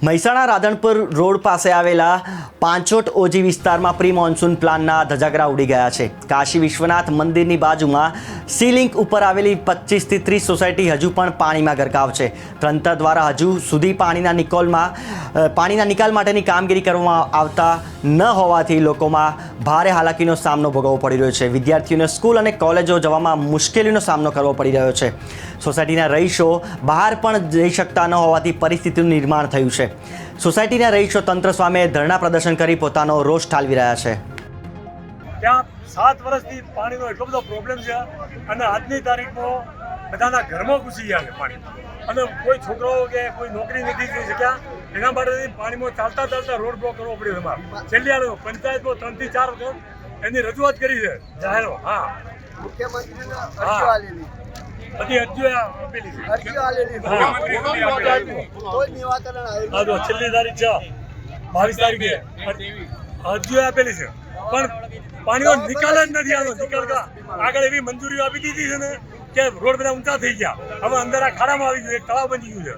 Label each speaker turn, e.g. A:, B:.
A: Mehsana Radhanpur road પાસે આવેલા પાંચોટ ઓજી વિસ્તારમાં પ્રી મોન્સૂન પ્લાનના ધજાગરા ઉડી ગયા છે. કાશી વિશ્વનાથ મંદિરની બાજુમાં સી લિંક ઉપર આવેલી 25 થી 30 સોસાયટી હજુ પણ પાણીમાં ગરકાવ છે. તંત્ર દ્વારા હજુ સુધી પાણીના નિકાલ માટેની કામગીરી કરવામાં આવતા ન હોવાથી લોકોમાં ભારે હાલાકીનો સામનો ભોગવવો પડી રહ્યો છે. વિદ્યાર્થીઓને સ્કૂલ અને કોલેજો જવામાં મુશ્કેલીનો સામનો કરવો પડી રહ્યો છે. સોસાયટીના રહીશો બહાર પણ જઈ શકતા ન હોવાથી પરિસ્થિતિનું નિર્માણ થયું છે. સોસાયટીના રહીશો તંત્ર સામે ધરણા પ્રદર્શન કરી પોતાનો રોષ ઠાલવી રહ્યા છે.
B: ત્યાં 7 વર્ષથી પાણીનો એટલો બધો પ્રોબ્લેમ છે અને આજની તારીખમાં બધાના ઘરમાં ઘૂસી ગયા છે પાણી, અને કોઈ છોકરાઓ કે કોઈ નોકરી નથી થઈ શક્યા. એના માટે પાણીમાં ચાલતા રોડ બ્લોક કરવો પડ્યો. એમાં છેલ્લી પંચાયતમાં 3 થી 4 વખત એની રજૂઆત કરી છે જાહેર. બધી અરજીઓ આપેલી છે. છેલ્લી તારીખ છે 22 તારીખે અરજીઓ આપેલી છે, પણ પાણીનો નિકાલ જ નથી આવતો. નિકાલ આગળ એવી મંજૂરીઓ આપી દીધી છે ને કે રોડ બધા ઊંચા થઈ ગયા. હવે અંદર આ ખાડામાં આવી ગયું, એક તળાવ બની ગયું છે.